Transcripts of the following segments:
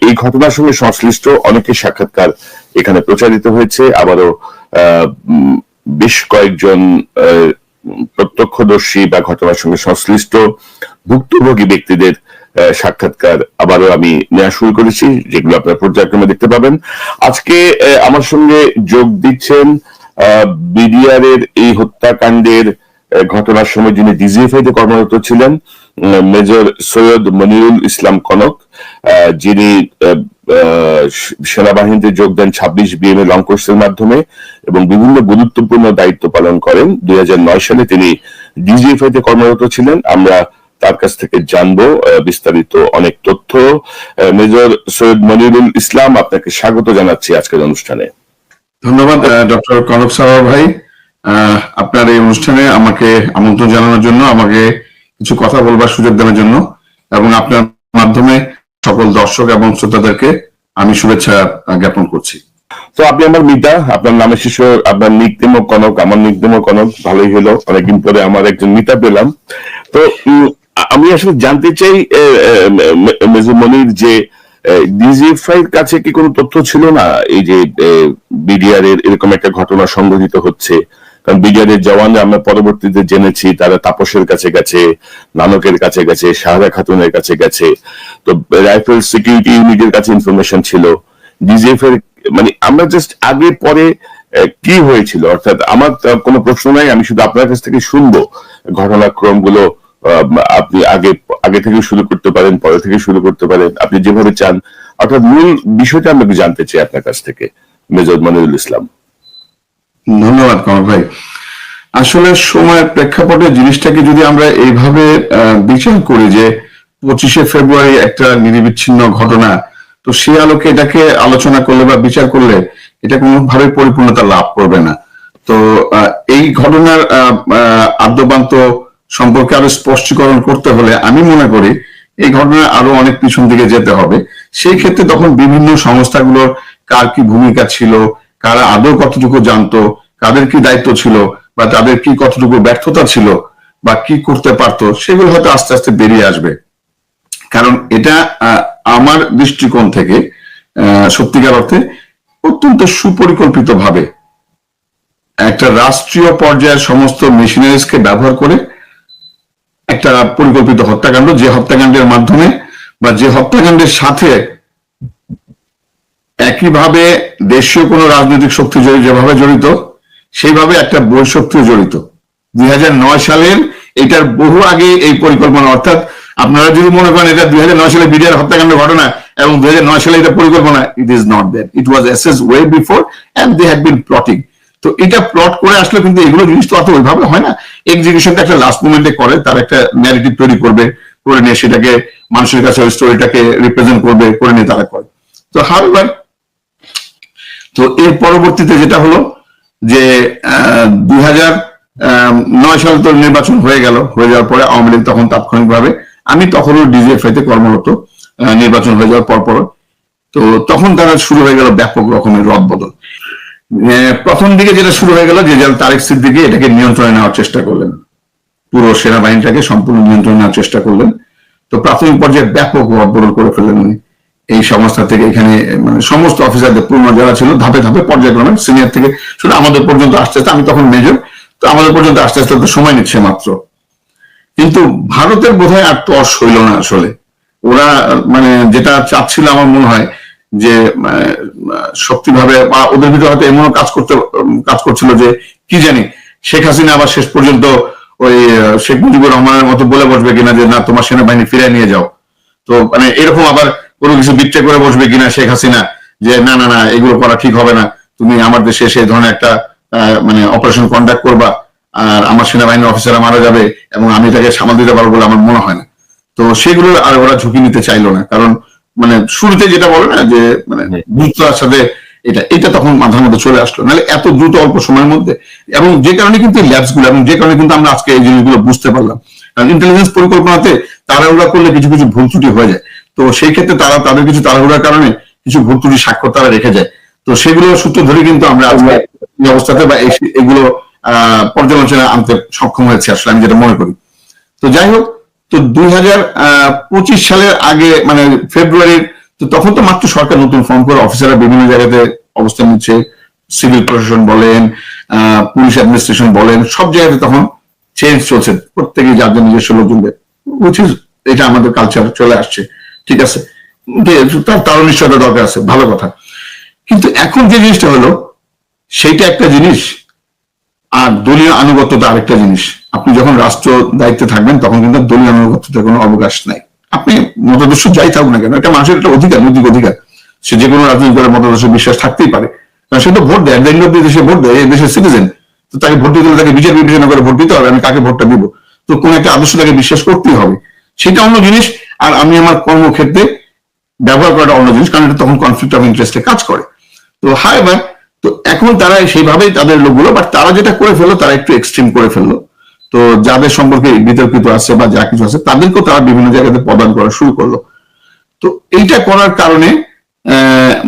এই ঘটনার সঙ্গে সংশ্লিষ্ট অনেকের সাক্ষাৎকার এখানে প্রচারিত হয়েছে। আবারও বেশ কয়েকজন প্রত্যক্ষদর্শী বা ঘটনার সঙ্গে সংশ্লিষ্ট ভুক্তভোগী ব্যক্তিদের সাক্ষাৎকার আবারও আমি নেওয়া শুরু করেছি, যেগুলো আপনারা পর্যায়ক্রমে দেখতে পাবেন। আজকে আমার সঙ্গে যোগ দিচ্ছেন বিডিআর এর এই হত্যাকাণ্ডের ঘটনার সময় যিনি ডিজিএফআই তে কর্মরত ছিলেন, মেজর সৈয়দ মনিরুল ইসলাম কনক, যিনি সেনাবাহিনীতে যোগ দেন 26 বিএমএ লং কোর্সের মাধ্যমে এবং বিভিন্ন গুরুত্বপূর্ণ দায়িত্ব পালন করেন। 2009 সালে তিনি ডিজিএফআই তে কর্মরত ছিলেন। আমরা তার কাছ থেকে জানবো বিস্তারিত অনেক তথ্য। মেজর সৈয়দ মনিরুল ইসলাম, আপনাকে স্বাগত জানাচ্ছি আজকের অনুষ্ঠানে। ধন্যবাদ ডক্টর কনক সাওয়ার ভাই, আপনার এই অনুষ্ঠানে আমাকে আমন্ত্রণ জানানোর জন্য, আমাকে কিছু কথা বলবার সুযোগ দেওয়ার জন্য, এবং আপনার মাধ্যমে সকল দর্শক এবং শ্রোতাদেরকে আমি শুভেচ্ছা জ্ঞাপন করছি। তো আপনি আমার মিতা, আপনার নামের শিশু, আপনার নিকনেমও কনক, আমার নিকনেমও কনক, ভালোই হলো, অনেকদিন পরে আমার একজন মিতা পেলাম। তো আমি আসলে জানতে চাই মেজর মনির, যে ডিজিএফআই এর কাছে কি কোনো তথ্য ছিল না এই যে বিডিআর এর এরকম একটা ঘটনা সংঘটিত হচ্ছে? কারণ বিডিআর এর জওয়ানরা আমরা পরবর্তীতে জেনেছি তারা তাপসের কাছে গেছে, নানকের কাছে গেছে, শাহরা খাতুনের কাছে গেছে। তো রাইফেল সিকিউরিটি ইউনিটের কাছে ইনফরমেশন ছিল। ডিজিএফআই মানে আমরা জাস্ট আগে পরে কি হয়েছিল, অর্থাৎ আমার কোনো প্রশ্ন নাই, আমি শুধু আপনার কাছ থেকে শুনবো ঘটনাক্রম গুলো। আপনি আগে থেকে শুরু করতে পারেন, পরে থেকে শুরু করতে পারেন, আপনি যেভাবে চান, অর্থাৎ মূল বিষয়টা আমি জানতে চাই আপনার কাছ থেকে, মেজর মনিরুল ইসলাম। ধন্যবাদ কনক ভাই। আসলে সময়ের প্রেক্ষাপটে জিনিসটাকে যদি আমরা এইভাবে বিচার করি যে 25শে ফেব্রুয়ারি একটা নিরবিচ্ছিন্ন ঘটনা, তো সে আলোকে এটাকে আলোচনা করলে বা বিচার করলে এটা কোনোভাবে পরিপূর্ণতা লাভ করবে না। তো এই ঘটনার আদ্যপান্ত সম্পর্কে আরো স্পষ্টীকরণ করতে হলে আমি মনে করি এই ঘটনা আরো অনেক পিছন দিকে যেতে হবে। সেই ক্ষেত্রে তখন বিভিন্ন সংস্থাগুলোর কার কি ভূমিকা ছিল, কারা আদৌ কতটুকু জানতো, কাদের কি দায়িত্ব ছিল, বা তাদের কি কতটুকু ব্যর্থতা ছিল, বা কি করতে পারতো, সেগুলো হয়তো আস্তে আস্তে বেরিয়ে আসবে। কারণ এটা আমার দৃষ্টিকোণ থেকে সত্যিকার অর্থে অত্যন্ত সুপরিকল্পিত ভাবে একটা রাষ্ট্রীয় পর্যায়ের সমস্ত মেশিনারিজকে ব্যবহার করে একটা পরিকল্পিত হত্যাকাণ্ড, যে হত্যাকাণ্ডের মাধ্যমে বা যে হত্যাকাণ্ডের সাথে একইভাবে দেশীয় কোনো রাজনৈতিক শক্তি যেভাবে জড়িত, সেইভাবে একটা বৈশক্তিও জড়িত। 2009 সালের এটার বহু আগে এই পরিকল্পনা, অর্থাৎ আপনারা যদি মনে করেন এটা 2009 সালে বিডিআর হত্যাকাণ্ড ঘটনা এবং 2009 সালে এটা পরিকল্পনা, it is not that, it was assessed way before and they had been plotting. তো এটা প্লট করে আসলে কিন্তু এগুলো জিনিস তো অত ওইভাবে হয় না। এক্সিকিউশনটা একটা লাস্ট মোমেন্টে করে, তার একটা ন্যারেটিভ তৈরি করবে, করে নিয়ে সেটাকে মানুষের কাছে ওই স্টোরিটাকে রিপ্রেজেন্ট করবে, করে নিয়ে তারা করে। তো হারবার তো এর পরবর্তীতে যেটা হলো যে 2009 সালে তো নির্বাচন হয়ে গেল, হয়ে যাওয়ার পরে আওয়ামী লীগ তখন তাৎক্ষণিকভাবে, আমি তখনও ডিজিএফআই তে কর্মরত, নির্বাচন হয়ে যাওয়ার পর তো তখন তারা শুরু হয়ে গেল ব্যাপক রকমের রদবদল। প্রথম দিকে যেটা শুরু হয়ে গেল যে তারেক সিদ্দিকী এটাকে নিয়ন্ত্রণে নেওয়ার চেষ্টা করলেন, পুরো সেনাবাহিনীটাকে সম্পূর্ণ নিয়ন্ত্রণে নেওয়ার চেষ্টা করলেন। তো প্রাথমিক পর্যায়ে ব্যাপক রদবদল করে ফেললেন এই সংস্থা থেকে, এখানে মানে সমস্ত অফিসারদের পূর্ণ যারা ছিল ধাপে ধাপে পর্যায়ক্রমে সিনিয়র থেকে শুধু আমাদের পর্যন্ত আসতে আসতে, আমি তখন মেজর, তো আমাদের পর্যন্ত আসতে আসতে তো সময় নিচ্ছে মাত্র। কিন্তু ভারতের বোধহয় আর তর্স হইল না আসলে। ওরা মানে যেটা চাচ্ছিল আমার মনে হয় যে শক্তিভাবে বা ওদের ভিতরে হয়তো এমনও কাজ করছিল যে কি জানি শেখ হাসিনা আবার শেষ পর্যন্ত ওই শেখ মুজিবুর রহমানের মতো বলে বসবে কিনা যে না তোমার সেনাবাহিনী ফিরিয়ে নিয়ে যাও। তো মানে এরকম আবার কোনো কিছু বিট্রে করে বসবে কিনা শেখ হাসিনা যে না না না এগুলো করা ঠিক হবে না, তুমি আমার দেশে সেই ধরনের একটা মানে অপারেশন কন্ডাক্ট করবা আর আমার সেনাবাহিনীর অফিসাররা মারা যাবে এবং আমি এটাকে সামাল দিতে পারবো বলে আমার মনে হয় না। তো সেগুলো আর ওরা ঝুঁকি নিতে চাইলো না, কারণ মানে শুরুতে যেটা বলে না যে মানে দ্রুততার সাথে এটা তখন মাথার মধ্যে চলে আসলো, নাহলে এত দ্রুত অল্প সময়ের মধ্যে, এবং যে কারণে কিন্তু ল্যাবস গুলো এবং যে কারণে কিন্তু আমরা আজকে এই জিনিসগুলো বুঝতে পারলাম। কারণ ইন্টেলিজেন্স পরিকল্পনাতে তাড়াহুড়া করলে কিছু কিছু ভুল ত্রুটি হয়ে যায়। তো সেই ক্ষেত্রে তাদের কিছু তাড়াহুড়ার কারণে কিছু ভুল ত্রুটি স্বাক্ষর তারা রেখে যায়। তো সেগুলো সূত্র ধরে কিন্তু আমরা আজকে এই অবস্থাতে বা এগুলো পর্যালোচনা আনতে সক্ষম হয়েছে আসলে, আমি যেটা মনে করি। তো যাই হোক, তো 2025 সালের আগে মানে ফেব্রুয়ারির তো তখন তো মাত্র সরকার নতুন ফর্ম করে অফিসাররা বিভিন্ন জায়গাতে অবস্থান নিচ্ছে, সিভিল প্রশাসন বলেন, পুলিশ অ্যাডমিনিস্ট্রেশন বলেন, সব জায়গাতে তখন চেঞ্জ চলছে, প্রত্যেকে যাদের নিজস্ব লোকজনদের, এটা আমাদের কালচার চলে আসছে, ঠিক আছে, তারও নিশ্চয়তা দরকার আছে, ভালো কথা। কিন্তু এখন যে জিনিসটা হলো সেইটা একটা জিনিস, আর দলীয় আনুগত্যতা আরেকটা জিনিস। আপনি যখন রাষ্ট্র দায়িত্বে থাকবেন তখন কিন্তু দলীয় আনুগত্যতার কোনো অবকাশ নাই। আপনি মতাদর্শ যাই থাকুক না কেন, একটা মানুষের একটা অধিকার, নৈতিক অধিকার, সে যে কোনো রাজনৈতিক দলের মতাদর্শ বিশ্বাস থাকতেই পারে, কারণ সে তো ভোট দেয়, দেশে ভোট দেয়, এই দেশের সিটিজেন। তো তাকে ভোট দিতে হলে তাকে বিচার বিবেচনা করে ভোট দিতে হবে, আমি কাকে ভোটটা দিব। তো কোন একটা আদর্শ তাকে বিশ্বাস করতেই হবে, সেটা অন্য জিনিস। আর আমি আমার কর্মক্ষেত্রে ব্যবহার করাটা অন্য জিনিস, কারণ এটা তখন কনফ্লিক্ট অফ ইন্টারেস্টে কাজ করে। তো হাইবার, তো এখন তারা সেইভাবেই তাদের লোকগুলো, বাট তারা যেটা করে ফেললো তারা একটু এক্সট্রিম করে ফেললো। তো যাদের সম্পর্কে বিতর্কিত আছে বা যা কিছু আছে তাদেরকেও তারা বিভিন্ন জায়গাতে প্রদান করা শুরু করলো। তো এইটা করার কারণে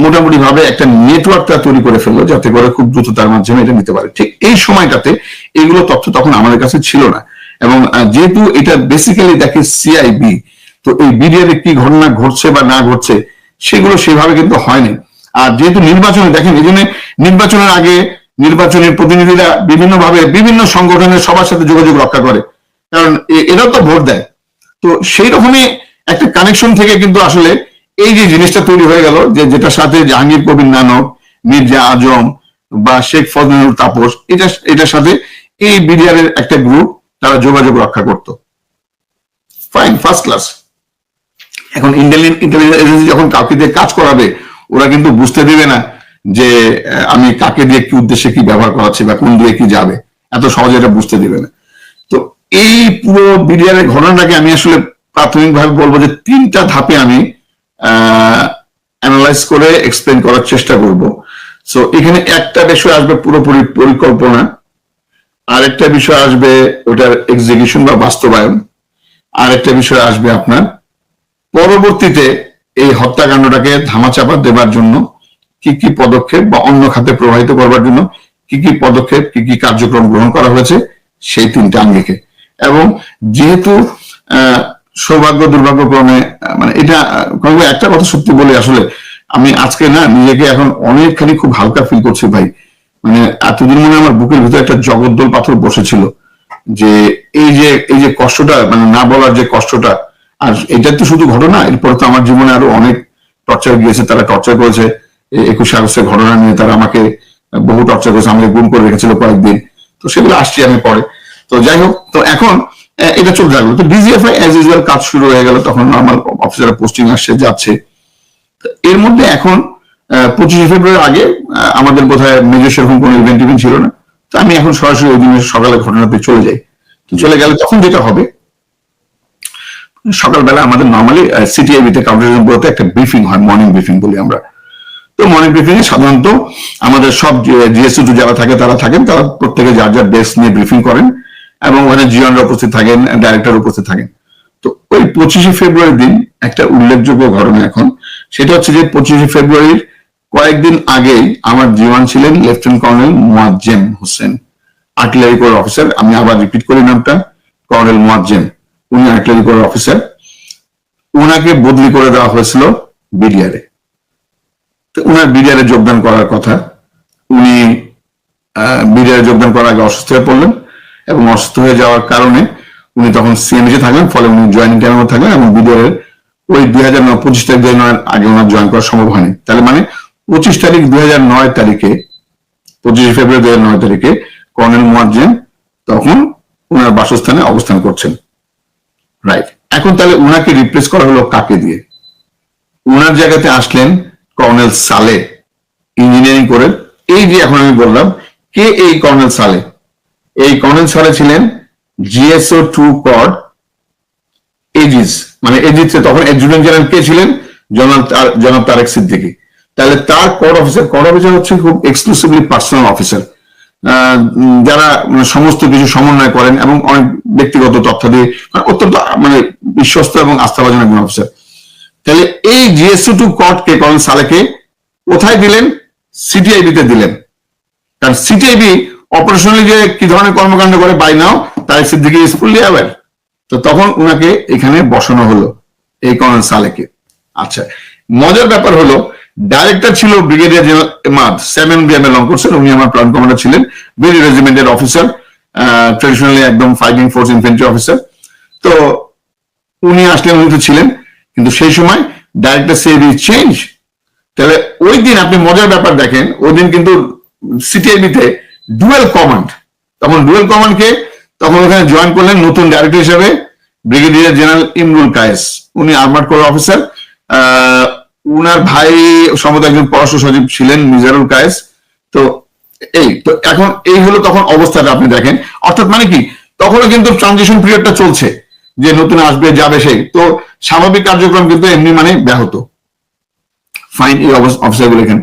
মোটামুটি ভাবে একটা নেটওয়ার্ক তারা তৈরি করে ফেললো, যাতে করে খুব দ্রুত তার মাধ্যমে এটা নিতে পারে। ঠিক এই সময়টাতে এগুলো তথ্য তখন আমাদের কাছে ছিল না, এবং যেহেতু এটা বেসিক্যালি দেখে সিআইবি, তো এই বিডিআর কি ঘটনা ঘটছে বা না ঘটছে সেগুলো সেভাবে কিন্তু হয়নি। আর যেহেতু নির্বাচনে দেখেন, এই জন্য নির্বাচনের আগে নির্বাচনের প্রতিনিধিরা বিভিন্ন ভাবে বিভিন্ন সংগঠনের সবার সাথে যোগাযোগ রক্ষা করে, কারণ এরাও তো ভোট দেয়। তো সেই রকমই একটা কানেকশন থেকে কিন্তু আসলে এই যে জিনিসটা তৈরি হয়ে গেল, যে যেটার সাথে জাহাঙ্গীর কবির নানক, মির্জা আজম বা শেখ ফজলুল তাপস, এটার সাথে এই বিডিআর এর একটা গ্রুপ তারা যোগাযোগ রক্ষা করত। Fine, first class. এখন ইন্টেলিজেন্স এজেন্সি যখন কাউকে দিয়ে কাজ করাবে, ওরা কিন্তু বুঝতে দেবে না যে আমি কাকে দিয়ে কি উদ্দেশ্যে কি ব্যবহার করাচ্ছি বা কোন দিয়ে কি যাবে, এত সহজে এটা বুঝতে দেবে না। তো এই পুরো বিডিআর এর ঘটনাটাকে আমি আসলে প্রাথমিকভাবে বলবো যে 3টা ধাপে আমি অ্যানালাইজ করে এক্সপ্লেন করার চেষ্টা করব। সো এখানে একটা বিষয় আসবে পুরোপুরি পরিকল্পনা, আরেকটা বিষয় আসবে ওটার এক্সিকিউশন বা বাস্তবায়ন, আরেকটা বিষয় আসবে আপনার পরবর্তীতে এই হত্যাকাণ্ডটাকে ধামাচাপা দেবার জন্য কি কি পদক্ষেপ বা অন্য খাতে প্রবাহিত করবার জন্য কি কি পদক্ষেপ, কি কি কার্যক্রম গ্রহণ করা হয়েছে, সেই 3টা আঙ্গিকে। এবং যেহেতু সৌভাগ্য দুর্ভাগ্যক্রমে, মানে এটা একটা কথা সত্যি বলে, আসলে আমি আজকে না নিজেকে এখন অনেকখানি খুব হালকা ফিল করছি ভাই। মানে এতদিন মনে আমার বুকের ভিতরে একটা জগদ্দল পাথর বসেছিল, যে এই যে কষ্টটা, মানে না বলার যে কষ্টটা। আর এটা তো শুধু ঘটনা, এরপরে তো আমার জীবনে আরো অনেক টর্চার গিয়েছে, তারা টর্চার করেছে। 21 আগস্টের ঘটনা নিয়ে তারা আমাকে বহু টর্চার করেছে, আমাকে গুম করে রেখেছিল কয়েকদিন। তো সেগুলো আসছি আমি পরে। তো যাই হোক, তো এখন এটা চলতে থাকলো। তো ডিজিএফআই অ্যাজ ইউজুয়াল কাজ শুরু হয়ে গেল, তখন নর্মাল অফিসার পোস্টিং আসছে যাচ্ছে। এর মধ্যে এখন 25 ফেব্রুয়ারি আগে আমাদের বোধহয় মেজর সেরকম কোনো ইভেন্ট ছিল না। তো আমি এখন সরাসরি ওই দিনের সকালে ঘটনাতে চলে যাই। চলে গেলে তখন যেটা হবে, সকালবেলা আমাদের নর্মালি সিটিআইবিতে কাউন্টার ব্যুরোতে একটা ব্রিফিং হয়, মর্নিং ব্রিফিং বলি আমরা। তো মর্নিং ব্রিফিং এ সাধারণত আমাদের সব জিএসটি যারা থাকে তারা থাকেন, তারা প্রত্যেকে যার যার ডেস্ক নিয়ে ব্রিফিং করেন, এবং ওখানে জিওনরা উপস্থিত থাকেন, ডাইরেক্টর উপস্থিত থাকেন। তো ওই 25 ফেব্রুয়ারির দিন একটা উল্লেখযোগ্য ঘটনা এখন, সেটা হচ্ছে যে 25 ফেব্রুয়ারির কয়েকদিন আগেই আমার জীবন ছিলেন lieutenant colonel Moazzem Hossain, artillery core officer. আমি আবার রিপিট করি নামটা, কর্নেল মোয়াজ্জেম, উনি আর্টিলারি কোর অফিসার। উনাকে বদলি করে দেওয়া হয়েছিল বিডিআর এ। উনার বিডিআর এ যোগদান করার কথা, উনি বিডিআর যোগদান করার আগে অসুস্থ হয়ে পড়লেন, এবং অসুস্থ হয়ে যাওয়ার কারণে উনি তখন সিএমএ থাকলেন, ফলে উনি জয়েনিং টাইমে থাকলেন, এবং বিডিআর এর ওই 25 তারিখ 2009 আগে ওনার জয়েন করা সম্ভব হয়নি। তাহলে মানে 25 তারিখ 2009 তারিখে, 25 ফেব্রুয়ারি 2009 তারিখে কর্নেল মোয়াজ্জেম তখন ওনার বাসস্থানে অবস্থান করছেন। রাইট, এখন তাহলে উনাকে রিপ্লেস করা হলো কাকে দিয়ে? উনার জায়গাতে আসলেন কর্নেল সালে, ইঞ্জিনিয়ারিং করে। এই যে এখন আমি বললাম, কে এই কর্নেল সালে? এই কর্নেল সালে ছিলেন জিএসও 2 কড এজিস, মানে এজিস তখন অ্যাডজুটেন্ট জেনারেল কে ছিলেন? জনাব তারেক সিদ্দিকী। তাহলে তার কড অফিসার হচ্ছে খুব এক্সক্লুসিভলি পার্সোনাল অফিসার, যারা সমস্ত কিছু সমন্বয় করেন এবং অনেক ব্যক্তিগত তথ্য দিয়ে অত্যন্ত মানে বিশ্বস্ত এবং আস্থাভাজন একজন অফিসার। তাহলে এই জিএসও 2 কড কে, কর্নেল সালেকে কোথায় দিলেন? সিটিআইবি তে দিলেন। কারণ সিটিআইবি অপারেশনালি যে কি ধরনের কর্মকাণ্ড করে by now Tarek Siddiqui is fully aware. তো তখন উনাকে এখানে বসানো হলো, এই কর্নেল সালেকে। আচ্ছা, মজার ব্যাপার হলো ডাইরেক্টর ছিল ব্রিগেডিয়ার জেনারেল এমাদ 7 বিএম করছেন, উনি আমার প্ল্যান কমান্ডার ছিলেন, ভেরি রেজিমেন্টেড অফিসার, ট্রেডিশনালি একদম ফাইটিং ফোর্স ইনফেন্ট্রি অফিসার। তো উনি আসলেন, উনি তো ছিলেন, কিন্তু সেই সময় ডাইরেক্টর সেড ইজ চেঞ্জ। তাহলে ওই দিন আপনি মজার ব্যাপার দেখেন, ওই দিন কিন্তু সিটিআইবিতে ডুয়েল কমান্ড, তখন ডুয়েল কমান্ডকে তখন ওখানে জয়েন করলেন নতুন ডাইরেক্টর হিসেবে ব্রিগেডিয়ার জেনারেল ইমরুল কায়েস, উনি আর্মার্ড কোর অফিসার। উনার ভাই সম্ভবত একজন পররাষ্ট্র সচিব ছিলেন মিজানুল কায়েস। তো তো এখন এই হলো তখন অবস্থাটা আপনি দেখেন, অর্থাৎ মানে কি তখনও কিন্তু ট্রানজিশন পিরিয়ডটা চলছে, যে নতুন আসবে যাবে সেই, তো স্বাভাবিক কার্যক্রম কিন্তু এমনি মানে ব্যাহত। ফাইন, এই অফিসারগুলো এখানে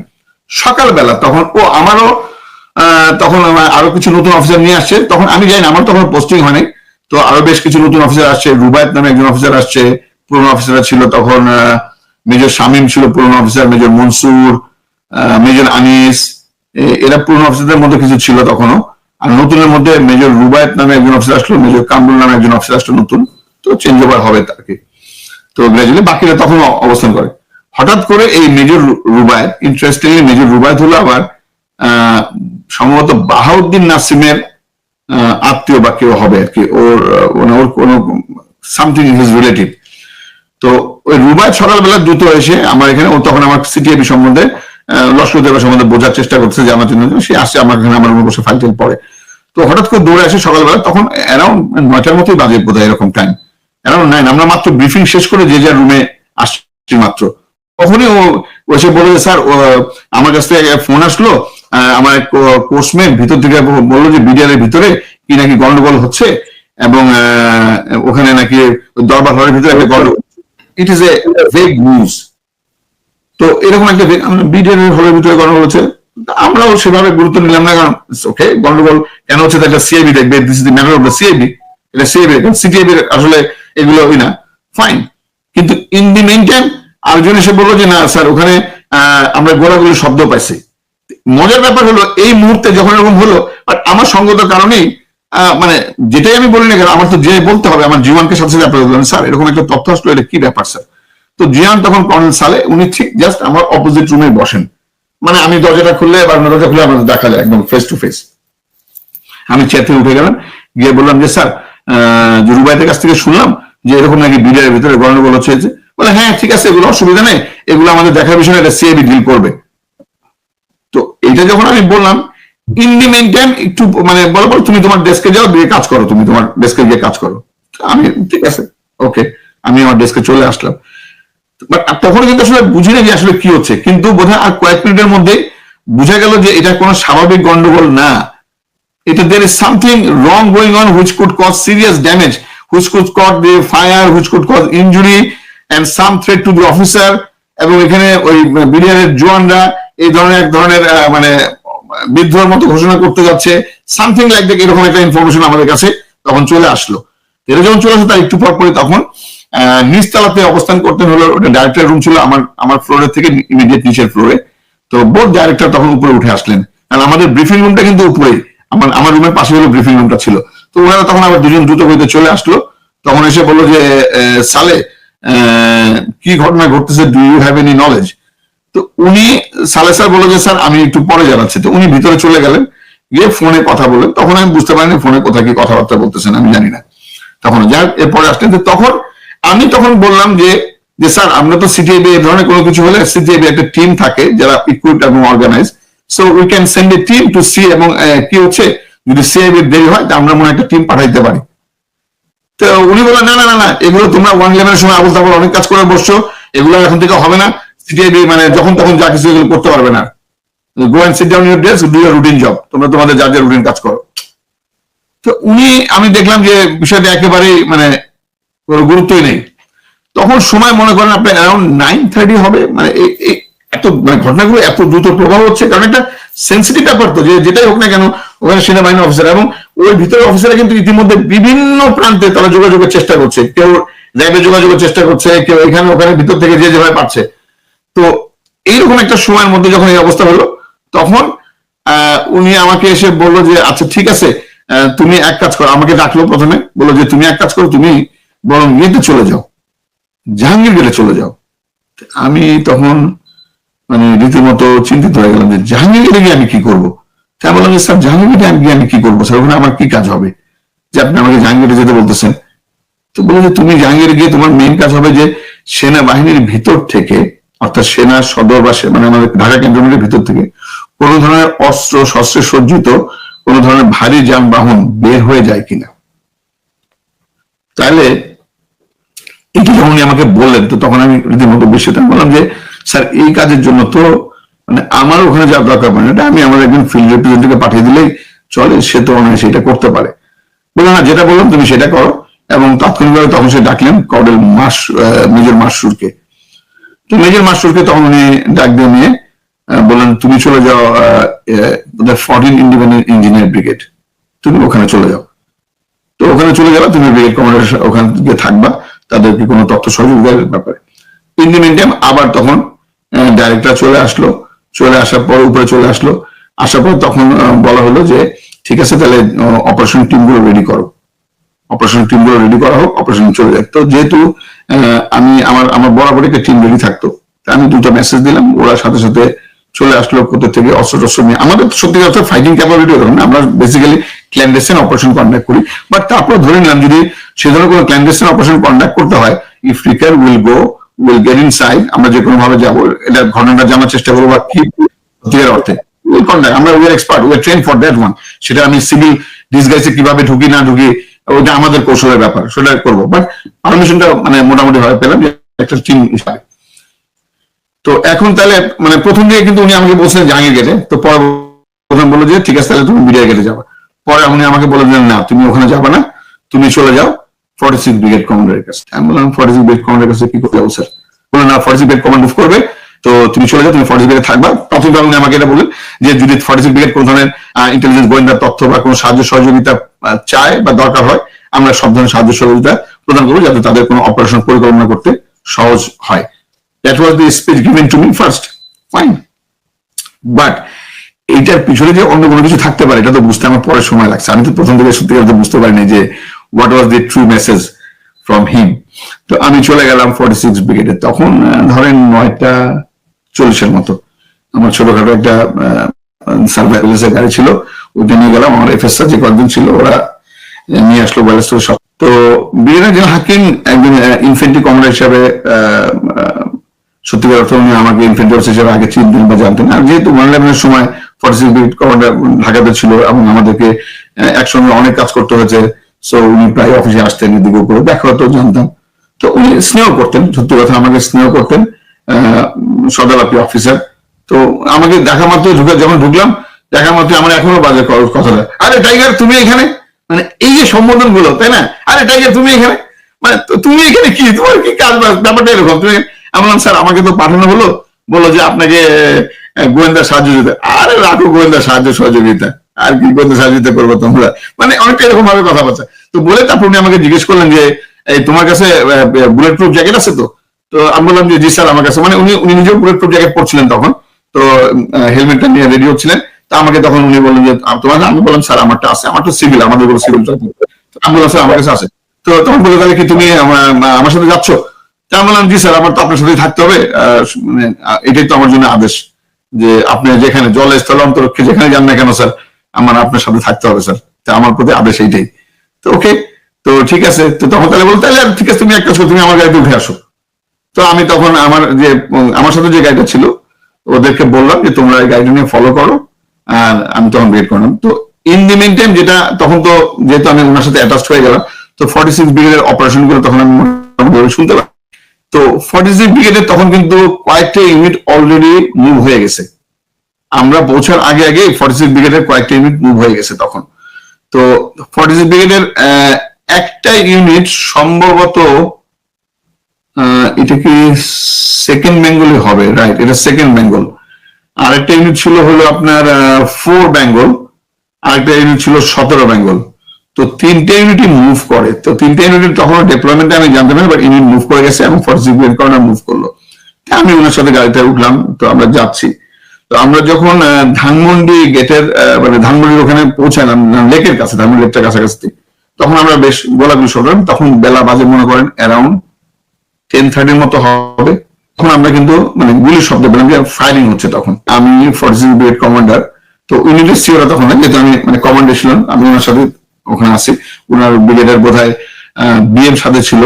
সকালবেলা তখন আমারও তখন আরো কিছু নতুন অফিসার নিয়ে আসছে, তখন আমি জানি না, আমার তখন পোস্টিং হয়নি, তো আরো বেশ কিছু নতুন অফিসার আসছে, রুবায়ত নামে একজন অফিসার আসছে, পুরনো অফিসার ছিল তখন মেজর শামীম ছিল পুরনো officer, major Mansur, major Anis, এরা পুরনো অফিসারদের মধ্যে কিছু ছিল তখনও। আর নতুনের মধ্যে মেজর রুবায়ত নামে একজন অফিসার আসলো, মেজর কামরুল নামে একজন অফিসার আসলো নতুন, তো চেঞ্জ ওভার হবে আর কি। তো গ্রাজুয়ালি বাকিরা তখন অবস্থান করে। হঠাৎ করে এই major Rubayat, interestingly major Rubayat হলো আবার সম্ভবত বাহাউদ্দিন নাসিমের আত্মীয় বা কেউ হবে আর কি, ওর কোন সামথিং হিজ রিলেটিভ। তো ওই রুবায়ত সকালবেলা দ্রুত এসে আমার এখানে, ও তখন আমার সিটিআইবি সম্বন্ধে লস্কর দেবা সম্বন্ধে বোঝার চেষ্টা করছে যে আমার জন্য, সে আসছে আমার এখানে, আমার বসে ফাইল টাইল পড়ে। তো হঠাৎ করে দৌড়ে আসে সকালবেলা, তখন অ্যারাউন্ড 9টার মতোই বাজে বোধ হয় এরকম টাইম, অ্যারাউন্ড 9, আমরা মাত্র ব্রিফিং শেষ করে যে যার রুমে আসছি মাত্র, তখনই ও এসে বলে যে স্যার আমার কাছ থেকে ফোন আসলো, আমার এক কোর্সম্যান ভিতর থেকে বললো যে বিডিআর এর ভিতরে কি নাকি গন্ডগোল হচ্ছে, এবং ওখানে নাকি দরবার হলের ভিতরে একটা গন্ডগোল, it is a vague news. তো এরকম একটা বিডিআর এর হলের ভিতরে গন্ডগোল হচ্ছে, আমরাও সেভাবে গুরুত্ব নিলাম না, কারণ ওকে গন্ডগোল কেন হচ্ছে একটা সিআইবি দেখবে, this is the matter of the CIB, এটা সিআইবি, সিটিআইবি আসলে এগুলো না, ফাইন। কিন্তু ইন দি মেইন টাইম আরেকজন এসে বললো যে না স্যার ওখানে আমরা গোলাগুলি শব্দ পাইছি। মজার ব্যাপার হলো এই মুহূর্তে যখন এরকম হলো, বাট আমার সঙ্গত কারণেই মানে যেটাই আমি বলি না কেন, আমার তো যে বলতে হবে, আমার জীবনকে সাথে সাথে আপনারা বলবেন স্যার এরকম একটা তথ্য আসলো, এটা কি ব্যাপার স্যার। তো জিয়ান তখন কর্নেল সালে, উনি ঠিক জাস্ট আমার অপোজিট রুমে বসেন, মানে আমি দরজাটা খুললে বা দরজা খুলে আমাদের দেখা যায় একদম ফেস টু ফেস। আমি চেয়ার থেকে উঠে গেলাম, গিয়ে বললাম যে স্যার রুবাইতের কাছ থেকে শুনলাম যে এরকম নাকি বিডিআর ভিতরে গন্ডগোল হচ্ছে, বলে হ্যাঁ ঠিক আছে, এগুলো অসুবিধা নেই, এগুলো আমাদের দেখার বিষয়, এটা সিআইবি ডিল করবে। তো এটা যখন আমি বললাম, ইন দি মেইন টাইম একটু মানে বলো তুমি তোমার ডেস্কে যাও, দিয়ে কাজ করো, তুমি তোমার ডেস্কে গিয়ে কাজ করো। আমি ঠিক আছে ওকে, আমি আমার ডেস্কে চলে আসলাম। বাট তখন কিন্তু আসলে বুঝি না যে আসলে কি হচ্ছে, কিন্তু বোধহয় আর কয়েক মিনিটের মধ্যে বুঝা গেল যে এটা কোনো স্বাভাবিক গন্ডগোল না, এটা there is something wrong going on which could cause serious damage, which could cause the fire, which could cause injury and some threat to the officer। এবং এখানে ওই বিডিআর এর জওয়ানরা এই ধরনের এক ধরনের মানে বিদ্রোহের মতো ঘোষণা করতে যাচ্ছে, সামথিং লাইক দ্যাট, এরকম একটা ইনফরমেশন আমাদের কাছে তখন চলে আসলো। এটা যখন চলে আসলো তার একটু পর পরে তখন নিচতলাতে অবস্থান করতেন হলো, ওটা ডাইরেক্টর রুম ছিল আমার ফ্লোরের থেকে ইমিডিয়েট নিচের ফ্লোরে। তো বোথ ডাইরেক্টর তখন উপরে উঠে আসলেন, কারণ আমাদের ব্রিফিং রুমটা কিন্তু উপরেই, আমার রুমের পাশে হলো ব্রিফিং রুমটা ছিল। তো ওনারা তখন আবার দুজন দ্রুত গতিতে চলে আসলো, তখন এসে বললো যে সালে কি ঘটনা ঘটতেছে, do you have any knowledge. তো উনি সালে স্যার বললো যে স্যার আমি একটু পরে জানাচ্ছি। তো উনি ভিতরে চলে গেলেন, গিয়ে ফোনে কথা বলেন, তখন আমি বুঝতে পারিনি ফোনে কোথায় কি কথাবার্তা বলতেছেন, আমি জানি না তখন। যাই এরপরে আসলেন, তখন আমি তখন বললাম যে স্যার আমরা তো সিটিআইবি এই ধরনের কোনো কিছু হলে সিটিআইবি একটা টিম থাকে যারা ইকুইপড এবং organise, so we can send a team to see, এবং কি হচ্ছে যদি সিআইবি দেরি হয় আমরা মনে একটা টিম পাঠাইতে পারি। তো উনি বললেন না না না না, এগুলো তোমরা 111 সময় আবুল তাবুল অনেক কাজ করে বসছো, এগুলো এখন থেকে হবে না, সিটিআইবি মানে যখন তখন যা কিছু এগুলো করতে পারবে না, go and sit down your desk, do your routine job, তোমরা তোমাদের যা যা রুটিন কাজ করো। তো উনি, আমি দেখলাম যে বিষয়টা একেবারেই মানে গুরুত্বই নেই। তখন সময় মনে করেন আপনি অ্যারাউন্ড 9:30 হবে, মানে এত মানে ঘটনাগুলো এত দ্রুত প্রভাব হচ্ছে, কারণ একটা সেন্সিটিভ ব্যাপার তো, যে যেটাই হোক না কেন ওখানে সেনাবাহিনী অফিসার, এবং ওই ভিতরে অফিসাররা কিন্তু ইতিমধ্যে বিভিন্ন প্রান্তে তারা যোগাযোগের চেষ্টা করছে, কেউ র্যাবে যোগাযোগের চেষ্টা করছে, কেউ এখানে ওখানে ভিতর থেকে যে যেভাবে পারছে। তো এইরকম একটা সময়ের মধ্যে যখন এই অবস্থা হলো, তখন উনি আমাকে এসে বললো যে আচ্ছা ঠিক আছে, তুমি এক কাজ করো, আমাকে ডাকলো প্রথমে, বললো যে তুমি এক কাজ করো, তুমি বরং ইয়েতে চলে যাও, জাহাঙ্গীর গেটে চলে যাও। আমি তখন মানে রীতিমতো চিন্তিত হয়ে গেলাম যে জাহাঙ্গীরকে গিয়ে আমি কি করবো। তাই বললাম যে স্যার জাহাঙ্গীরকে গিয়ে আমি কি করবো স্যার, ওখানে আমার কি কাজ হবে যে আপনি আমাকে জাহাঙ্গীরে যেতে বলতেছেন। তো বলে যে তুমি জাহাঙ্গীরে গিয়ে তোমার মেইন কাজ হবে যে সেনাবাহিনীর ভিতর থেকে, অর্থাৎ সেনা সদর বা মানে আমাদের ঢাকা ক্যান্টনমেন্টের ভিতর থেকে কোন ধরনের অস্ত্র শস্ত্রে সজ্জিত কোন ধরনের ভারী যানবাহন বের হয়ে যায় কিনা। তাহলে এটি যখন উনি আমাকে বললেন, তো তখন আমি রীতিমতো বিস্মিত বললাম যে স্যার এই কাজের জন্য তো মানে আমার ওখানে যাওয়ার দরকার পড়ে না, এটা আমি আমার একজন ফিল্ড রিপ্রেজেন্টেটিভকে পাঠিয়ে দিলেই চলে, সে তো অনেক সেটা করতে পারে। বললাম না, যেটা বললাম তুমি সেটা করো। এবং তাৎক্ষণিকভাবে তখন সে ডাকলেন কর্নেল মেজর মাসুরকে। তো মেজর মাসুরকে তখন উনি ডাক দিয়ে নিয়ে বললেন তুমি চলে যাও 14 ইন্ডিপেন্ডেন্ট ইঞ্জিনিয়ার ব্রিগেড, তুমি ওখানে চলে যাও। তো ওখানে চলে যাবে, তুমি ব্রিগেড কমান্ডার ওখানে গিয়ে থাকবা, তাদেরকে কোনো তথ্য সহযোগিতার ব্যাপারে। ইন দি মিনটাইম আবার তখন ডাইরেক্টর চলে আসার পর উপরে চলে আসলো, আসার পর তখন বলা হলো যে ঠিক আছে তাহলে অপারেশন টিমগুলো রেডি করো, অপারেশন টিমগুলো রেডি করা হোক, অপারেশন চলে যায়। তো যেহেতু আমি আমার বরাবরই একটা টিম রেডি থাকতো, আমি দুটো মেসেজ দিলাম, ওরা সাথে সাথে চলে আসলো কোথা থেকে অস্ত্র টস্ত্র নিয়ে। আমাদের সত্যি কথা ফাইটিং ক্যাপাবিলিটি না, আমরা বেসিক্যালি ক্ল্যান্ডেস্টাইন অপারেশন কন্ডাক্ট করি, বাট তারপর ধরে নিলাম যদি সে ধরনের কোনো ক্ল্যান্ডেস্টাইন অপারেশন কন্ডাক্ট করতে হয়, if recur will get inside, আমরা যে কোনো ভাবে যাবো, এটা ঘটনাটা জানার চেষ্টা করবো বা কি সত্যিকার অর্থে উইল কন্ডাক্ট, আমরা we are expert, we are train for that one. সেটা আমি সিভিল ডিসগাইসে কিভাবে ঢুকি না ঢুকি ওটা আমাদের কৌশলের ব্যাপার, সেটা করবো। বাট পারমিশনটা মানে মোটামুটি ভাবে পেলাম একটা টিম হিসাবে। তো এখন তাহলে মানে প্রথম দিকে কিন্তু উনি আমাকে বলছেন জাহাঙ্গীর গেটে, তো পরে প্রথম বললো যে ঠিক আছে তাহলে তুমি বিডিআর গেটে যাবে। পরে উনি আমাকে বললেন না তুমি ওখানে যাবে না, তুমি চলে যাও 46 ব্রিগেড কমান্ডারের কাছে। আমি বললাম 46 ব্রিগেড কমান্ডারের কাছে কি করতে যাবো স্যার? বললো না 46 ব্রিগেড কমান্ড মুভ করবে, তো তুমি চলে যাও, তুমি 46 ব্রিগেড থাকবা। প্রথমবার উনি আমাকে এটা বললেন যে যদি 46 ব্রিগেড কোন ধরনের ইন্টেলিজেন্স গোয়েন্দা তথ্য বা কোনো সাহায্য সহযোগিতা চায় বা দরকার হয়, আমরা সব ধরনের সাহায্য সহযোগিতা প্রদান করবো যাতে তাদের কোনো অপারেশন পরিকল্পনা করতে সহজ হয়। That was the speech given to me first. Fine. But এইটার পিছনে যে অন্য কোনো কিছু থাকতে পারে এটা তো বুঝতে আমার পরে সময় লাগছে। আমি তো প্রথম থেকে সত্যি কথা বুঝতে পারিনি যে what was the true message from him. তো আমি চলে গেলাম 46 ব্রিগেডে। তখন ধরেন 9:40 মতো আমার ছোটখাটো একটা সার্ভাইলেন্সের গাড়ি ছিল, ওইটা নিয়ে গেলাম। আমার এফএসআর যে কয়েকজন ছিল ওরা নিয়ে আসলো ব্যালেস্টোর সব। তো ব্রিগেডিয়ার জেনারেল হাকিম একজন ইনফেন্ট্রি কমান্ডার হিসাবে সত্যিকার অর্থে উনি আমাকে ইনফেন্ট্রি অফিসার হিসেবে আগে চিনতেন বা জানতেন। আর যেহেতু 9/11 সময় 46 ব্রিগেড কমান্ডার ঢাকাতে ছিল এবং আমাদেরকে একসঙ্গে অনেক কাজ করতে হয়েছে, সো উনি প্রায় অফিসে আসতেন, এদিকে উপরে দেখা হতো, জানতাম। তো উনি স্নেহ করতেন, সত্যি কথা আমাকে স্নেহ করতেন, সদালাপি অফিসার। তো আমাকে দেখা মাত্র যখন ঢুকলাম, দেখা মাত্র আমার এখনো বাজে কথাটা, আরে টাইগার তুমি এখানে, মানে এই যে সম্বোধন গুলো, তাই না? আরে টাইগার তুমি এখানে, মানে তুমি এখানে কি, তোমার কি কাজ, ব্যাপারটা এরকম। তুমি আমি বললাম স্যার আমাকে তো পাঠানো বললো যে আপনাকে গোয়েন্দা সাহায্য দিতে। আরে রাখো গোয়েন্দা সাহায্য সহযোগিতা, আর কি গোয়েন্দা সহযোগিতা করবো তোমরা, মানে অনেকটা এরকম ভাবে কথাবার্তা। তো বলে তারপর উনি আমাকে জিজ্ঞেস করলেন যে এই তোমার কাছে বুলেট প্রুফ জ্যাকেট আছে তো? তো আমি বললাম যে জি স্যার আমার কাছে, মানে উনি নিজেও বুলেট প্রুফ জ্যাকেট পরছিলেন তখন, তো হেলমেটটা নিয়ে রেডি হচ্ছিলেন। তো আমাকে তখন উনি বললেন যে তোমার, আমি বললাম স্যার আমারটা আছে, আমার তো সিভিল, আমাদের কোনো সিভিল। আমি বললাম স্যার আমার কাছে আছে। তো তখন বলে তাহলে কি তুমি আমার সাথে যাচ্ছ? তা বললাম জি স্যার আমার তো আপনার সাথেই থাকতে হবে, মানে এটাই তো আমার জন্য আদেশ যে আপনি যেখানে জলে স্থলে অন্তরক্ষে যেখানে যান না কেন স্যার, আমার আপনার সাথে থাকতে হবে স্যার, তা আমার প্রতি আদেশ এইটাই। তো ওকে, তো ঠিক আছে। তো তখন তাহলে বলতে তাহলে ঠিক আছে তুমি একটা তুমি আমার গাড়িতে উঠে আসো। তো আমি তখন আমার সাথে যে গাড়িটা ছিল ওদেরকে বললাম যে তোমরা এই গাড়িটা নিয়ে ফলো করো, আর আমি তখন ওয়েট করলাম। তো ইন দি মেন টাইম যেটা তখন তো যেহেতু আমি ওনার সাথে অ্যাটাচড হয়ে গেলাম, তো 46 ব্রিগেডের অপারেশন গুলো তখন আমি শুনতে পাই। তো 46 ব্রিগেডের তখন কিন্তু কয়েকটা ইউনিট অলরেডি মুভ হয়ে গেছে, আমরা পৌঁছার আগে আগে 46 ব্রিগেডের কয়েকটা ইউনিট মুভ হয়ে গেছে তখন। তো 46 ব্রিগেডের একটা ইউনিট সম্ভবত এটা কি সেকেন্ড বেঙ্গলই হবে, রাইট, এটা সেকেন্ড বেঙ্গল। আরেকটা ইউনিট ছিল হলো আপনার 4 বেঙ্গল, আরেকটা ইউনিট ছিল 17 বেঙ্গল। তো 3টে ইউনিটই মুভ করে। তো 3টে ইউনিট তখন ডিপ্লয়মেন্টে আমি জানতে পারি, বাট ইউনিট মুভ করে গেছে এবং 46 ব্রিগেড কর্নার মুভ করলো। আমি ওনার সাথে গাড়িতে উঠলাম, তো আমরা যাচ্ছি। তো আমরা যখন ধানমন্ডি গেটের মানে ধানমন্ডির ওখানে পৌঁছালাম, লেকের কাছে, ধানমন্ডি লেকটার কাছাকাছি, তখন আমরা বেশ গোলাগুলি শুনলাম। তখন বেলা বাজে মনে করেন অ্যারাউন্ড 10:30 মতো হবে। তখন আমরা কিন্তু মানে গুলির শব্দ পেলাম যে ফায়ারিং হচ্ছে। তখন আমি 46 ব্রিগেড কমান্ডার, তো ইউনিটের সিওরা তখন যেহেতু আমি মানে কমান্ডে ছিলাম, আমি ওনার সাথে ওখানে আছি। ওনার ব্রিগেডের বোধহয় বিএম সাথে ছিল,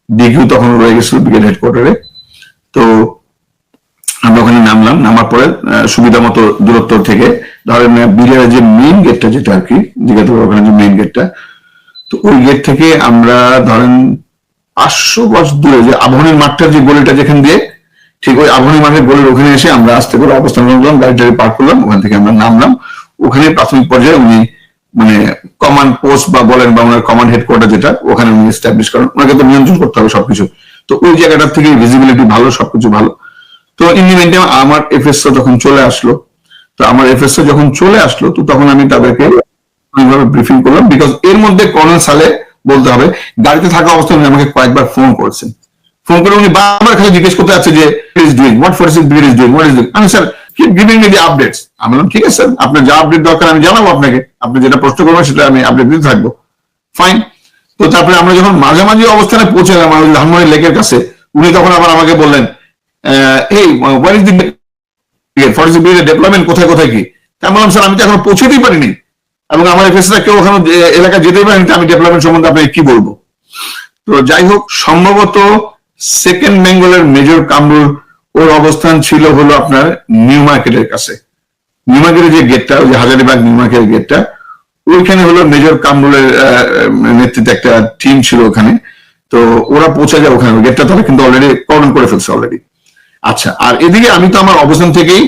ডিকিউ তখন রয়ে গেছিল ব্রিগেড হেডকোয়ার্টারে। তো আমরা ওখানে নামলাম, নামার পরে সুবিধা মতো দূরত্ব থেকে ধরেন ব্রিগেডের যে মেইন গেটটা যেটা আর কি, যেটা ওখানে যে মেইন গেটটা, তো ওই গেট থেকে আমরা ধরেন 500 গজ দূরে যে আবহনীর মাঠটা, যে গলিটা যেখান দিয়ে, ঠিক ওই আবহনী মাঠের গলির ওখানে এসে আমরা আস্তে করে অবস্থান করলাম, গাড়িটারি পার্ক করলাম, ওখান থেকে আমরা নামলাম। ওখানে প্রাথমিক পর্যায়ে উনি মানে কমান্ড পোস্ট বা বলেন বা ওনার কমান্ড হেডকোয়ার্টার যেটা, ওখানে উনি এস্টাবলিশ করেন। ওনাকে তো নিয়ন্ত্রণ করতে হবে সবকিছু, তো ওই জায়গাটা থেকে ভিজিবিলিটি ভালো, সবকিছু ভালো। তো ইন দি মেইনটাইম আমার এফএসও তখন চলে আসলো। তো আমার এফএসও যখন চলে আসলো, তো তখন আমি তাদেরকে ওইভাবে ব্রিফিং করলাম, বিকজ এর মধ্যে কর্নেল সালে বলতে হবে গাড়িতে থাকা অবস্থায় উনি আমাকে কয়েকবার ফোন করেছেন। ফোন করে উনি বারবার খালি জিজ্ঞেস করতে যাচ্ছে যে is doing what, 46 brigade is doing what is doing. আমি sir keep giving me the updates. আমি বললাম ঠিক আছে স্যার, আপনার যা আপডেট দরকার আমি জানাবো আপনাকে, আপনি যেটা প্রশ্ন করবেন সেটা আমি আপডেট দিতে থাকবো, ফাইন। তো তারপরে আমরা যখন মাঝামাঝি অবস্থানে পৌঁছে গেলাম ধানমন্ডি লেকের কাছে, উনি তখন আবার আমাকে বললেন এই what is the 46 brigade development, কোথায় কোথায় কি। আমি বললাম স্যার আমি তো এখন পৌঁছতেই পারিনি, এবং আমার এফএসরা কেউ ওখানে এলাকা যেতেই পারেনি, আমি ডেভেলপমেন্ট সম্বন্ধে আপনাকে কি বলবো। তো যাই হোক, সম্ভবত সেকেন্ড বেঙ্গলের মেজর কামরুল ওর অবস্থান ছিল হলো আপনার নিউ মার্কেটের কাছে। নিউ মার্কেটের যে গেটটা, ওই যে হাজারিবাগ নিউ মার্কেটের গেটটা, ওইখানে হলো মেজর কামরুলের নেতৃত্বে একটা টিম ছিল ওখানে। তো ওরা পৌঁছে যায় ওখানে, গেটটা তারা কিন্তু অলরেডি কর্ডন করে ফেলছে অলরেডি। আচ্ছা, আর এদিকে আমি তো আমার অবস্থান থেকেই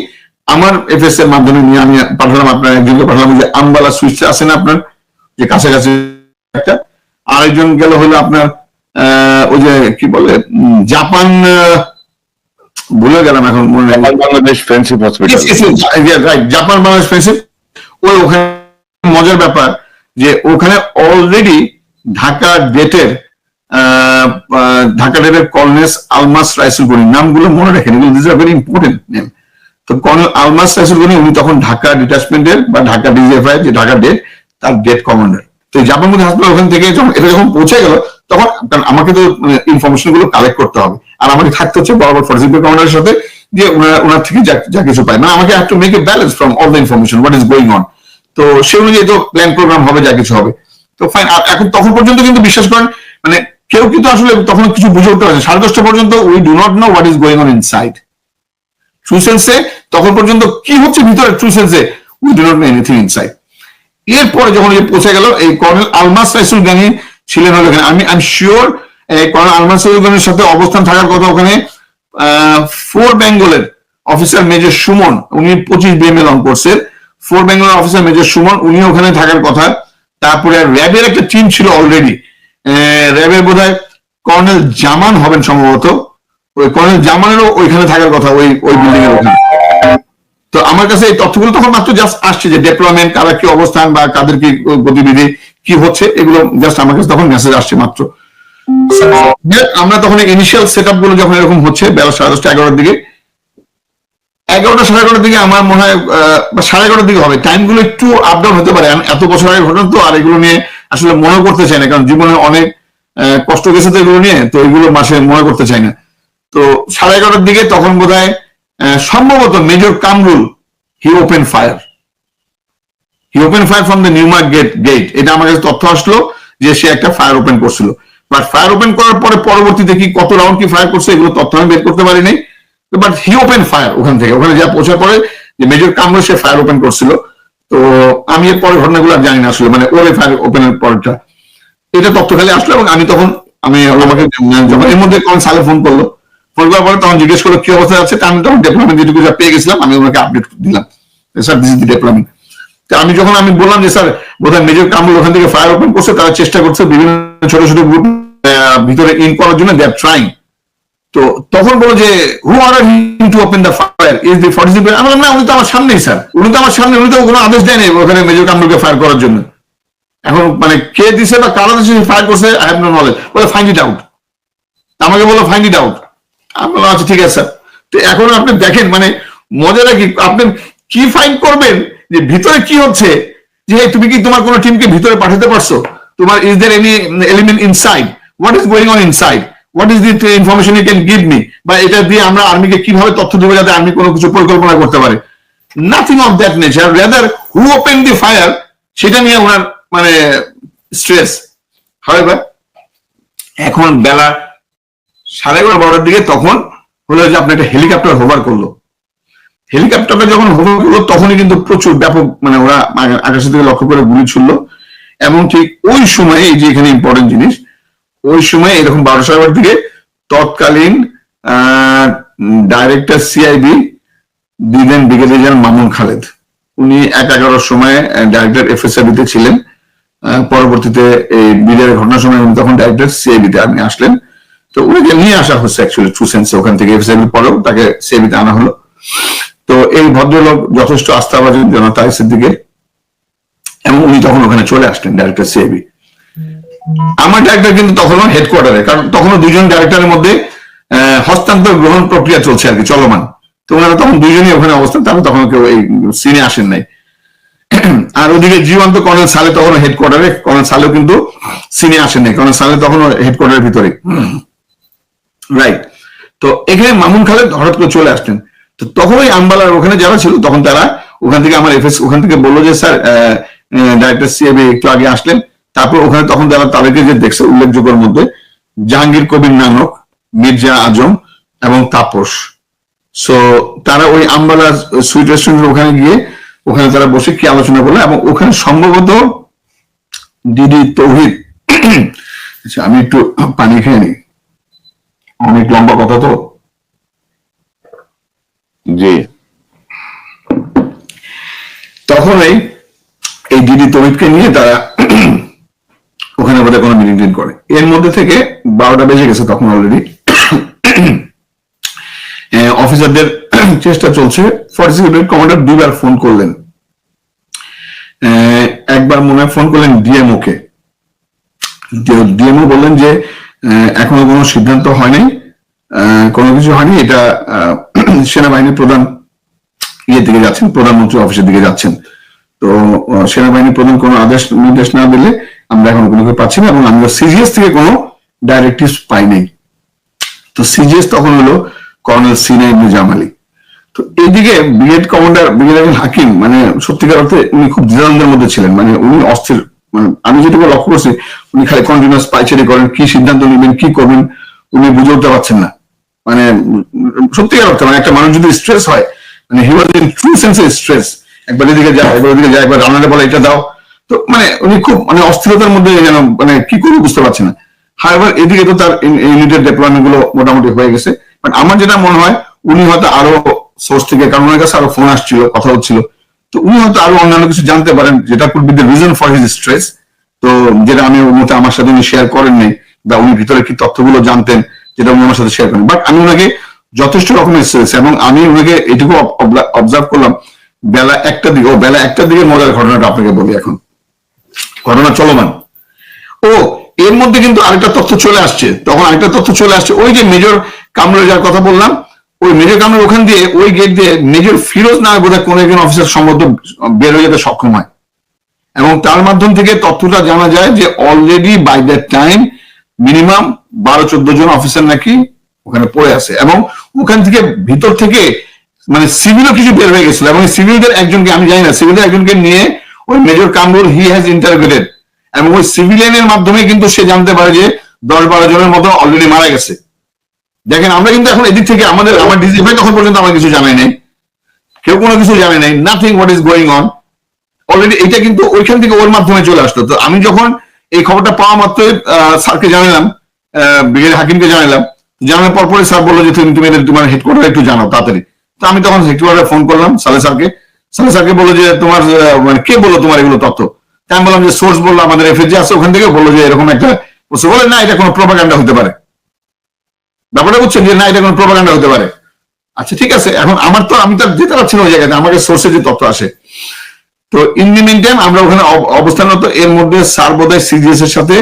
আমার এফএস এর মাধ্যমে নিয়ে আমি পাঠালাম, আপনার একজনকে পাঠালাম যে আমবালা সুইচটা আছে না আপনার, যে কাছাকাছি একটা, আরেকজন গেল হলো আপনার ওই যে কি বলে জাপান, ভুলে গেলাম এখন মনে নেই, Bangladesh friendship hospital, right, Japan Bangladesh friendship. ওই ওখানে মজার ব্যাপার যে ওখানে অলরেডি ঢাকা ডেটের কর্নেল আলমাস রাইসুল গনি, নামগুলো মনে রাখেন, এগুলো this are very important name. তো কর্নেল আলমাস রাইসুল গনি উনি তখন ঢাকা ডিটাচমেন্টের বা ঢাকা ডিজিএফআই যে ঢাকা ডেট, তার ডেট কমান্ডার। তো জাপান মধ্যে হাসপাতাল ওখান থেকে যখন এটা যখন পৌঁছে গেল, তখন আমাকে তো ইনফরমেশন গুলো কালেক্ট করতে হবে, আর আমাকে থাকতে হচ্ছে বরাবর 46 কমান্ডারের সাথে, যে ওনার থেকে যা কিছু পাই, মানে আমাকে have to make a balance from all the information what is going on. তো সে অনুযায়ী তো প্ল্যান প্রোগ্রাম হবে, যা কিছু হবে। তো ফাইন, এখন তখন পর্যন্ত কিন্তু বিশ্বাস করেন মানে কেউ কিন্তু আসলে তখন কিছু বুঝে উঠতে পারছে 10:30 পর্যন্ত we do not know what is going on inside. True সেন্সে তখন পর্যন্ত কি হচ্ছে ভিতরে, ট্রু সেন্সে we do not know anything inside. এরপরে যখন পৌঁছে গেল, এই কর্নেল আলমাস রাইসুল গানি ছিলেন হলো এখানে। আমি শিওর কর্নেল আলমাস রাইসুল গানির সাথে অবস্থান থাকার কথা ওখানে 4 বেঙ্গলের অফিসার মেজর সুমন, উনি 25 বিএমএল অন কোর্সের 4 বেঙ্গলের অফিসার মেজর সুমন, উনি ওখানে থাকার কথা। তারপরে র্যাবের একটা টিম ছিল অলরেডি, র্যাবের বোধহয় কর্নেল জামান হবেন সম্ভবত, ওই কর্নেল জামানেরও ওইখানে থাকার কথা, ওই বিল্ডিং এর ওখানে। তো আমার কাছে এই তথ্যগুলো তখন মাত্র জাস্ট আসছে যে ডেপ্লয়মেন্ট, কারা কি অবস্থান বা কাদের কি গতিবিধি কি হচ্ছে, এগুলো জাস্ট আমার কাছে তখন মেসেজ আসছে মাত্র। আমরা তখন ইনিশিয়াল সেট আপ গুলো যখন এরকম হচ্ছে বেলা 10:30 11টার দিকে, 11টা 11:30 দিকে আমার মনে হয় বা 11:30 দিকে হবে, টাইম গুলো একটু আপ ডাউন হতে পারে, এত বছর আগে ঘটনা তো, আর এগুলো নিয়ে আসলে মনে করতে চাই না, কারণ জীবনে অনেক কষ্ট গেছে তো এগুলো নিয়ে, তো এগুলো মাসে মনে করতে চাই না। তো 11:30 দিকে তখন বোধহয় সম্ভবত major Kamrul he open fire from the new market gate. এটা আমার কাছে তথ্য আসলো যে সে একটা ফায়ার ওপেন করছিল, বাট ফায়ার ওপেন করার পরে পরবর্তীতে কি কত রাউন্ড কি ফায়ার করছে এগুলো তথ্য আমি বের করতে পারিনি, বাট হি ওপেন ফায়ার ওখান থেকে। ওখানে যা পৌঁছার পরে যে মেজর কামরুল সে ফায়ার ওপেন করছিল। তো আমি এর পরের ঘটনাগুলো জানি না আসলে, মানে ওর ফায়ার ওপেনের পরটা এটা তথ্য খালি আসলো, এবং আমি তখন আমাকে যখন এর মধ্যে কোন সালে ফোন করলো, ফোন করার পরে তখন জিজ্ঞেস করলো কি অবস্থায় আছে, আমি তখন ডেভেলপমেন্ট যেটুকু যা পেয়ে গেছিলাম আমি ওনাকে আপডেট দিলাম, sir this is the development. আমি যখন আমি বললাম যে স্যার বোধহয় মেজর কামরুল ওখান থেকে ফায়ার ওপেন করছে, তারা চেষ্টা করছে বিভিন্ন ছোট ছোট গ্রুপ ভিতরে ইন করার জন্য, দে আর ট্রাইং। তো তখন বলো যে who are him to open the fire is the 46 brigade. আমি বললাম না, উনি তো আমার সামনেই স্যার, উনি তো আমার সামনে, উনি তো কোনো আদেশ দেয়নি ওখানে মেজর কামরুলকে ফায়ার করার জন্য। এখন মানে কে দিছে বা কারা দিছে ফায়ার করছে আই হ্যাভ নো নলেজ। বলে ফাইন্ড ইট আউট, আমাকে বলো ফাইন্ড ইট আউট। আমি বললাম আচ্ছা ঠিক আছে স্যার। তো এখন আপনি দেখেন মানে মজাটা কি, আপনি কি ফাইন্ড করবেন যে ভিতরে কি হচ্ছে, যে তুমি কি তোমার কোনো টিমকে ভিতরে পাঠাতে পারছো, তোমার is there any element inside, what is going on inside, what is the information you can give me, বা এটা দিয়ে আমরা আর্মিকে কিভাবে তথ্য দেবো যাতে আর্মি কোনো কিছু পরিকল্পনা করতে পারে। Nothing of that nature, rather who open the fire সেটা নিয়ে ওনার মানে স্ট্রেস। হাউএভার এখন বেলা 11:30-12টার দিকে তখন হলো যে আপনার একটা হেলিকপ্টার হোভার করলো। হেলিকপ্টারটা যখন হোভার করলো তখনই কিন্তু প্রচুর ব্যাপক মানে ওরা আকাশের দিকে লক্ষ্য করে গুলি ছুড়লো, এবং ঠিক ওই সময় এই যে এখানে ইম্পর্টেন্ট জিনিস, ওই সময় এরকম 12:30 দিকে তৎকালীন ডাইরেক্টর সিআইবি দিলেন ব্রিগেডিয়ার জেনারেল মামুন খালেদ, উনি 11টার সময় ডাইরেক্টর এফএসআইবি তে ছিলেন। পরবর্তীতে এই বিলের ঘটনার সময় উনি তখন ডাইরেক্টর সিআইবি তে আপনি আসলেন। তো উনাকে নিয়ে আসা হচ্ছে অ্যাকচুয়ালি ট্রু সেন্সে, ওখান থেকে এফএসআইবি পরেও তাকে সিআইবি তে আনা হলো। তো এই ভদ্রলোক যথেষ্ট আস্থাভাজন জনতা দিকে, এবং উনি তখন ওখানে চলে আসলেন ডাইরেক্টর সিআইবি। আমার ডাইরেক্টর কিন্তু তখনও হেডকোয়ার্টারে, কারণ তখনও দুজন ডাইরেক্টরের মধ্যে হস্তান্তর গ্রহণ প্রক্রিয়া চলছে আর কি, চলমান। তো ওনারা তখন দুইজনই ওখানে অবস্থান, তারা তখন কেউ এই সিনে আসেন নাই। আর ওদিকে জীবন্ত কর্নেল সালে তখন হেডকোয়ার্টারে, কর্নেল সালেও কিন্তু সিনে আসেন নাই, কর্নেল সালে তখন হেডকোয়ার্টারের ভিতরে, রাইট। তো এখানে মামুন খালেদ হঠাৎ করে চলে আসলেন। তো তখন ওই আম্বালার ওখানে যারা ছিল তখন তারা ওখান থেকে আমার এফএস ওখান থেকে বললো যে স্যার ডাইরেক্টর সিআইবি একটু আগে আসলেন। তারপর ওখানে তখন তারা তাদেরকে যে দেখছে উল্লেখযোগ্যের মধ্যে জাহাঙ্গীর কবির নানক, মির্জা আজম এবং তাপস। সো তারা ওই আম্বালা সুইট রেস্টুরেন্টের ওখানে গিয়ে ওখানে তারা বসে কি আলোচনা করলো, এবং ওখানে সম্ভবত ডিডি তৌহিদ, আচ্ছা আমি একটু পানি খেয়ে নিই, অনেক লম্বা কথা তো। জি। তখন এই ডিডি তৌহিদকে নিয়ে তারা ওখানে বোধহয় কোনো মিটিং টিং করে। এর মধ্যে থেকে 12টা বেজে গেছে তখন অলরেডি। অফিসারদের চেষ্টা চলছে। 46 কমান্ডার 2বার ফোন করলেন, একবার মনে হয় ফোন করলেন ডিএমও কে। ডিএমও বললেন যে এখনো কোনো সিদ্ধান্ত হয়নি, কোনো কিছু হয়নি, এটা সেনাবাহিনীর প্রধান ইয়ে দিকে যাচ্ছেন, প্রধানমন্ত্রী অফিসের দিকে যাচ্ছেন। তো সেনাবাহিনী প্রধান কোনো আদেশ নির্দেশ না দিলে আমরা এখন কোনো কিছু পাচ্ছি না, এবং আমরা সিজিএস থেকে কোনো ডাইরেক্টিভ পাই নাই। তো সিজিএস তখন হলো কর্নেল সিনা ইবনে জামালি। তো এইদিকে ব্রিগেড কমান্ডার ব্রিগেডিয়ার হাকিম মানে সত্যিকার অর্থে উনি খুব দ্বিধাদ্বন্দ্বের মধ্যে ছিলেন, মানে উনি অস্থির, মানে আমি যেটুকু লক্ষ্য করছি উনি খালি কন্টিনিউয়াস পাইচারি করেন, কি সিদ্ধান্ত নেবেন কি করবেন উনি বুঝে উঠতে পারছেন না। মানে সত্যিকার অর্থে মানে একটা মানুষ যদি স্ট্রেস হয়, মানে হি ওয়াজ ইন ট্রু সেন্সে স্ট্রেস, একবার এদিকে যায় একবার ওদিকে যায়, একবার রান্নাটা বলে এটা দাও, তো মানে উনি খুব মানে অস্থিরতার মধ্যে যেন মানে কি করবে বুঝতে পারছে না। হাইবার এদিকে তো তার ইউনিটের ডেপ্লয়মেন্ট গুলো মোটামুটি হয়ে গেছে, বাট আমার যেটা মনে হয় উনি হয়তো আরো সোর্স থেকে, কারণ ওনার কাছে আরো ফোন আসছিল, কথা হচ্ছিল, তো উনি হয়তো আরো অন্যান্য কিছু জানতে পারেন যেটা could be the reason for his stress. তো যেটা আমি ওর মধ্যে আমার সাথে উনি শেয়ার করেন নাই, বা উনি ভিতরে কি তথ্যগুলো জানতেন যেটা উনি আমার সাথে শেয়ার করেন, বাট আমি ওনাকে যথেষ্ট রকমের স্ট্রেস, এবং আমি ওনাকে এটুকু অবজার্ভ করলাম বেলা 1টার দিকে, বেলা 1টার দিকে মজার ঘটনাটা আপনাকে বলি, এখন ঘটনা চলমান। ও এর মধ্যে কিন্তু আরেকটা তথ্য চলে আসছে, তখন আরেকটা তথ্য চলে আসছে, ওই যে মেজর কামরুল যার কথা বললাম, ওই মেজর কামরুল ওখান দিয়ে ওই গেট দিয়ে মেজর ফিরোজ না বোধহয় কোন একজন অফিসার সম্ভবত বের হয়ে যেতে সক্ষম হয়, এবং তার মাধ্যম থেকে তথ্যটা জানা যায় যে already by that time minimum 12-14 জন অফিসার নাকি ওখানে পড়ে আছে, এবং ওখান থেকে ভিতর থেকে মানে সিভিলও কিছু বের হয়ে গেছিল, এবং সিভিলদের একজনকে আমি জানি না, সিভিলদের একজনকে নিয়ে ওই মেজর কামরুল হি হ্যাজ ইন্টারোগেটেড, এবং ওই সিভিলিয়ানের মাধ্যমে কিন্তু সে জানতে পারে যে 10-12 জনের মতো অলরেডি মারা গেছে। দেখেন আমরা কিন্তু এখন এদিক থেকে আমার ডিজিএফআই তখন পর্যন্ত আমার কিছু জানাই নাই, কেউ কোনো কিছু জানে নাই, nothing what is going on already, এটা কিন্তু ওইখান থেকে ওর মাধ্যমে চলে আসতো। তো আমি যখন এই খবরটা পাওয়া মাত্র স্যারকে জানালাম, ব্রিগেড হাকিমকে জানালাম, জানানোর পরপরই স্যার বললো যে তুমি তোমার হেডকোয়ার্টারে একটু জানাও তাড়াতাড়ি। তো আমি তখন হেডকোয়ার্টারে ফোন করলাম সালে স্যারকে বললো যে তোমার মানে কে বললো তোমার এগুলো তথ্য, তাই আমি বললাম যে সোর্স বললো আমাদের এফএসজি আছে ওখান থেকে, বললো যে এরকম একটা বলে না এটা কোনো প্রোপাগান্ডা হতে পারে, ব্যাপারটা বুঝছেন যে না এটা কোনো প্রোপাগান্ডা হতে পারে। আচ্ছা ঠিক আছে, এখন আমার তো আমি তো যেতে পারছি না ওই জায়গাতে, আমাকে সোর্সে যে তথ্য আসে। তো ইন দি মিন টাইম আমরা ওখানে অবস্থানরত, এর মধ্যে স্যার বোধহয় সিজিএস এর সাথে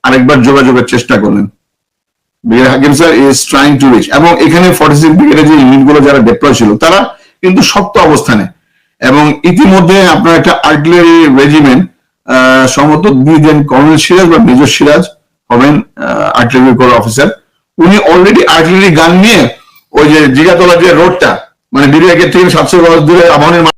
আরেকবার যোগাযোগের চেষ্টা করলেন, brigade Hakim sir is trying to reach, এবং এখানে 46 ব্রিগেডের যে ইউনিট গুলো যারা ডিপ্লয় ছিল তারা কিন্তু শক্ত অবস্থানে, এবং ইতিমধ্যে আপনার একটা আর্টিলারি রেজিমেন্ট সম্ভবত কর্নেল সিরাজ বা মেজর সিরাজ হবেন আর্টিলারি কোর অফিসার, উনি অলরেডি আর্টিলারি গান নিয়ে ওই যে জিগাতলা যে রোডটা মানে বিবেকের থেকে 700 গজ দূরে আবাহনের